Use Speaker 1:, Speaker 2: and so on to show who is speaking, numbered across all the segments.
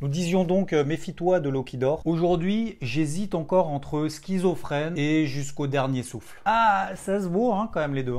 Speaker 1: Nous disions donc méfie-toi de l'eau qui dort. Aujourd'hui, j'hésite encore entre schizophrène et jusqu'au dernier souffle. Ah, ça se vaut hein, quand même les deux.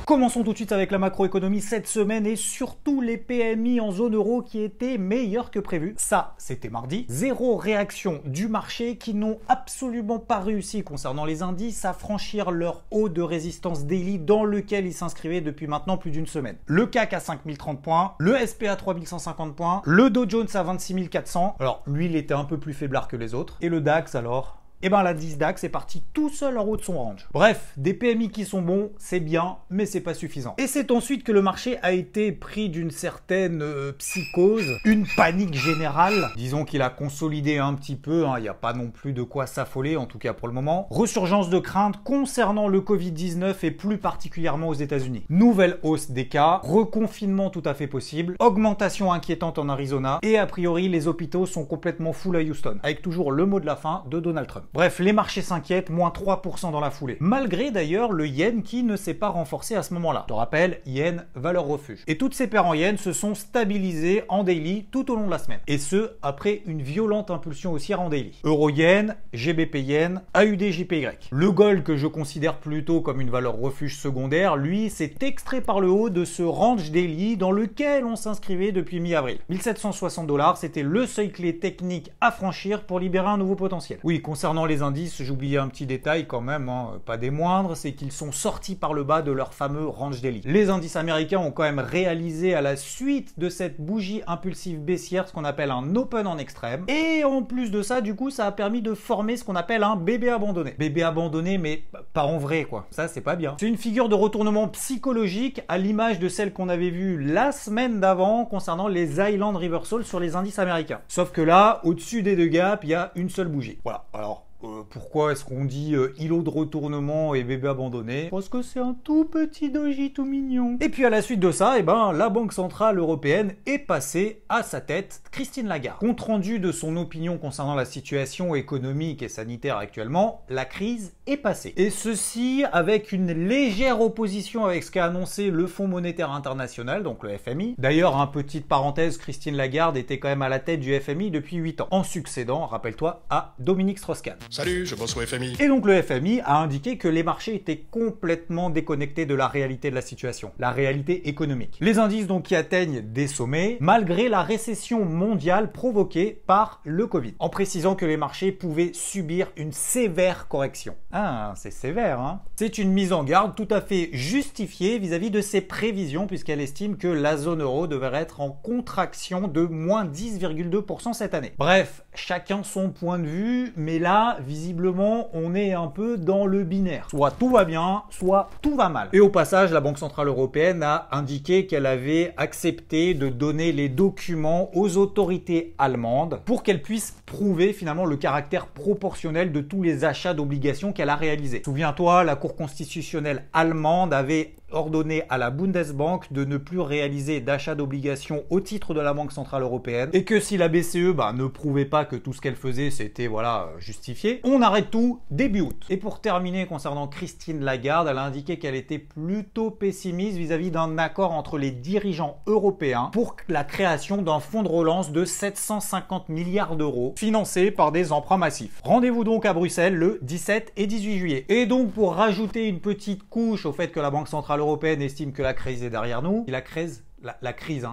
Speaker 1: Commençons tout de suite avec la macroéconomie cette semaine et surtout les PMI en zone euro qui étaient meilleurs que prévu. Ça, c'était mardi. Zéro réaction du marché qui n'ont absolument pas réussi concernant les indices à franchir leur haut de résistance daily dans lequel ils s'inscrivaient depuis maintenant plus d'une semaine. Le CAC à 5030 points, le SP à 3150 points, le Dow Jones à 26400. Alors lui, il était un peu plus faiblard que les autres. Et le DAX alors ? Et ben l'indice DAX est parti tout seul en haut de son range. Bref, des PMI qui sont bons, c'est bien, mais c'est pas suffisant. Et c'est ensuite que le marché a été pris d'une certaine psychose, une panique générale. Disons qu'il a consolidé un petit peu, il n'y a pas non plus de quoi s'affoler, en tout cas pour le moment. Resurgence de crainte concernant le Covid-19 et plus particulièrement aux États-Unis. Nouvelle hausse des cas, reconfinement tout à fait possible, augmentation inquiétante en Arizona, et a priori les hôpitaux sont complètement full à Houston, avec toujours le mot de la fin de Donald Trump. Bref, les marchés s'inquiètent, moins 3% dans la foulée. Malgré d'ailleurs le yen qui ne s'est pas renforcé à ce moment-là. Je te rappelle, yen, valeur refuge. Et toutes ces paires en yen se sont stabilisées en daily tout au long de la semaine. Et ce, après une violente impulsion haussière en daily. Euro-yen, GBP-yen, AUD-JPY. Le gold que je considère plutôt comme une valeur refuge secondaire, lui, s'est extrait par le haut de ce range daily dans lequel on s'inscrivait depuis mi-avril. 1760 $, c'était le seuil clé technique à franchir pour libérer un nouveau potentiel. Oui, concernant les indices, j'oubliais un petit détail quand même, pas des moindres, c'est qu'ils sont sortis par le bas de leur fameux range daily. Les indices américains ont quand même réalisé à la suite de cette bougie impulsive baissière ce qu'on appelle un open en extrême. Et en plus de ça, du coup, ça a permis de former ce qu'on appelle un bébé abandonné. Bébé abandonné, mais pas en vrai, quoi. Ça, c'est pas bien. C'est une figure de retournement psychologique à l'image de celle qu'on avait vue la semaine d'avant concernant les Island Reversal sur les indices américains. Sauf que là, au-dessus des deux gaps, il y a une seule bougie. Voilà. Alors, pourquoi est-ce qu'on dit îlot de retournement et bébé abandonné? Parce que c'est un tout petit doji tout mignon. Et puis à la suite de ça, la Banque Centrale Européenne est passée à sa tête Christine Lagarde. Compte rendu de son opinion concernant la situation économique et sanitaire actuellement, la crise est passée. Et ceci avec une légère opposition avec ce qu'a annoncé le Fonds monétaire international, donc le FMI. D'ailleurs, petite parenthèse, Christine Lagarde était quand même à la tête du FMI depuis 8 ans, en succédant, rappelle-toi, à Dominique Strauss-Kahn.
Speaker 2: Salut, je bosse au FMI.
Speaker 1: Et donc le FMI a indiqué que les marchés étaient complètement déconnectés de la réalité de la situation, la réalité économique. Les indices donc qui atteignent des sommets, malgré la récession mondiale provoquée par le Covid, en précisant que les marchés pouvaient subir une sévère correction. Ah, c'est sévère, hein? C'est une mise en garde tout à fait justifiée vis-à-vis de ses prévisions, puisqu'elle estime que la zone euro devrait être en contraction de moins 10,2% cette année. Bref, chacun son point de vue, mais là, visiblement, on est un peu dans le binaire. Soit tout va bien, soit tout va mal. Et au passage, la Banque Centrale Européenne a indiqué qu'elle avait accepté de donner les documents aux autorités allemandes pour qu'elles puissent prouver finalement le caractère proportionnel de tous les achats d'obligations qu'elle a réalisés. Souviens-toi, la Cour constitutionnelle allemande avait ordonné à la Bundesbank de ne plus réaliser d'achat d'obligations au titre de la Banque Centrale Européenne et que si la BCE ne prouvait pas que tout ce qu'elle faisait c'était justifié, on arrête tout début août. Et pour terminer concernant Christine Lagarde, elle a indiqué qu'elle était plutôt pessimiste vis-à-vis d'un accord entre les dirigeants européens pour la création d'un fonds de relance de 750 milliards d'euros financé par des emprunts massifs. Rendez-vous donc à Bruxelles le 17 et 18 juillet. Et donc pour rajouter une petite couche au fait que la Banque Centrale Européenne estime que la crise est derrière nous, la crise,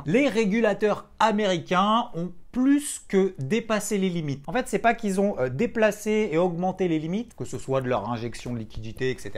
Speaker 1: les régulateurs américains ont plus que dépassé les limites. En fait, c'est pas qu'ils ont déplacé et augmenté les limites, que ce soit de leur injection de liquidité, etc.,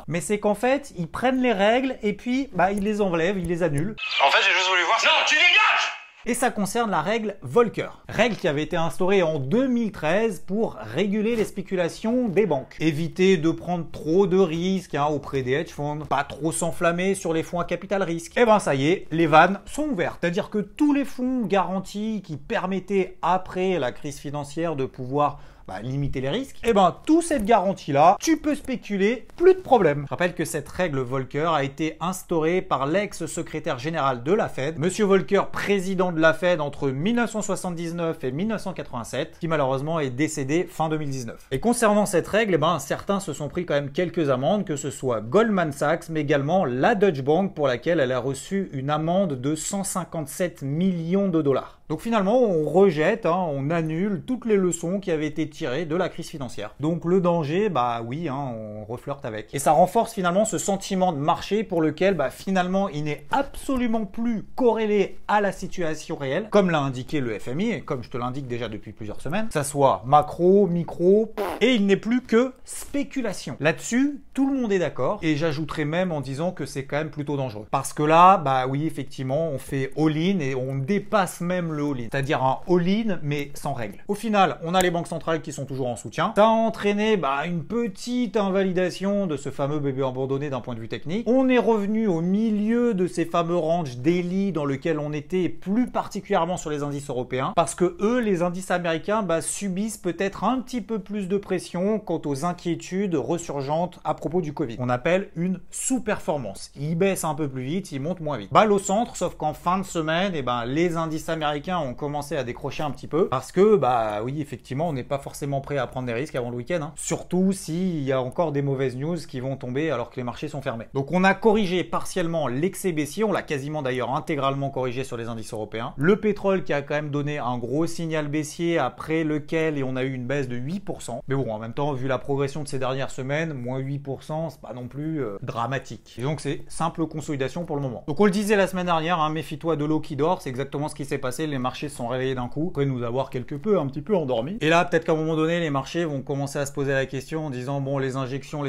Speaker 1: mais c'est qu'en fait, ils prennent les règles et puis ils les enlèvent, ils les annulent.
Speaker 2: En fait, j'ai juste voulu voir... Non, tu dégages!
Speaker 1: Et ça concerne la règle Volcker. Règle qui avait été instaurée en 2013 pour réguler les spéculations des banques. Éviter de prendre trop de risques auprès des hedge funds, pas trop s'enflammer sur les fonds à capital risque. Et ça y est, les vannes sont ouvertes. C'est-à-dire que tous les fonds garantis qui permettaient après la crise financière de pouvoir limiter les risques, et toute cette garantie-là, tu peux spéculer, plus de problème. Je rappelle que cette règle Volcker a été instaurée par l'ex-secrétaire général de la Fed, Monsieur Volcker, président de la Fed entre 1979 et 1987, qui malheureusement est décédé fin 2019. Et concernant cette règle, certains se sont pris quand même quelques amendes, que ce soit Goldman Sachs, mais également la Deutsche Bank, pour laquelle elle a reçu une amende de 157 millions de dollars. Donc finalement, on rejette, on annule toutes les leçons qui avaient été tirées de la crise financière. Donc le danger, oui, on reflirte avec. Et ça renforce finalement ce sentiment de marché pour lequel finalement il n'est absolument plus corrélé à la situation réelle, comme l'a indiqué le FMI, et comme je te l'indique déjà depuis plusieurs semaines, que ça soit macro, micro, et il n'est plus que spéculation. Là-dessus, tout le monde est d'accord, et j'ajouterai même en disant que c'est quand même plutôt dangereux. Parce que là, oui, effectivement, on fait all-in et on dépasse même le all-in, c'est-à-dire un all-in mais sans règle. Au final, on a les banques centrales qui sont toujours en soutien. Ça a entraîné une petite invalidation de ce fameux bébé abandonné d'un point de vue technique. On est revenu au milieu de ces fameux ranges daily dans lesquels on était, plus particulièrement sur les indices européens, parce que eux, les indices américains, subissent peut-être un petit peu plus de pression quant aux inquiétudes ressurgentes à propos du Covid. On appelle une sous-performance. Ils baissent un peu plus vite, ils montent moins vite. Balle au centre, sauf qu'en fin de semaine, les indices américains ont commencé à décrocher un petit peu, parce que, oui, effectivement, on n'est pas forcément prêt à prendre des risques avant le week-end, surtout s'il y a encore des mauvaises news qui vont tomber alors que les marchés sont fermés. Donc on a corrigé partiellement l'excès baissier, on l'a quasiment d'ailleurs intégralement corrigé sur les indices européens. Le pétrole qui a quand même donné un gros signal baissier, après lequel on a eu une baisse de 8%. Mais bon, en même temps, vu la progression de ces dernières semaines, moins 8%, c'est pas non plus dramatique. Et donc c'est simple consolidation pour le moment. Donc on le disait la semaine dernière, méfie-toi de l'eau qui dort, c'est exactement ce qui s'est passé, les marchés se sont réveillés d'un coup, après nous avoir un petit peu endormis. Et là, peut-être qu'à un moment donné, les marchés vont commencer à se poser la question en disant, bon, les injections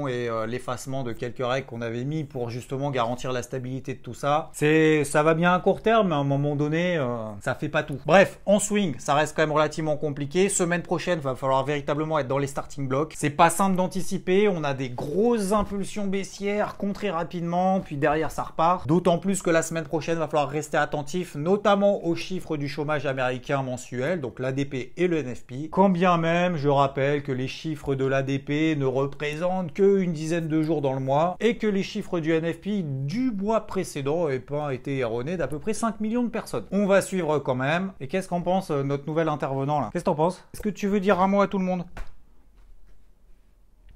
Speaker 1: et l'effacement de quelques règles qu'on avait mis pour justement garantir la stabilité de tout ça, ça va bien à court terme, mais à un moment donné, ça fait pas tout. Bref, en swing, ça reste quand même relativement compliqué. Semaine prochaine, va falloir véritablement être dans les starting blocks. C'est pas simple d'anticiper, on a des grosses impulsions baissières, contrées rapidement, puis derrière ça repart. D'autant plus que la semaine prochaine, va falloir rester attentif, notamment aux chiffres du chômage américain mensuel, donc l'ADP et le NFP. Quand bien même, je rappelle que les chiffres de l'ADP ne représentent qu'une dizaine de jours dans le mois, et que les chiffres du NFP du mois précédent ont été erronés d'à peu près 5 millions de personnes. On va suivre quand même. Et qu'est-ce qu'en pense notre nouvel intervenant là? Qu'est-ce que t'en penses? Est-ce que tu veux dire un mot à tout le monde?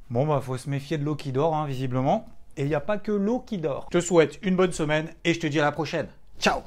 Speaker 1: Bon, faut se méfier de l'eau qui dort, visiblement. Et il n'y a pas que l'eau qui dort. Je te souhaite une bonne semaine et je te dis à la prochaine. Ciao!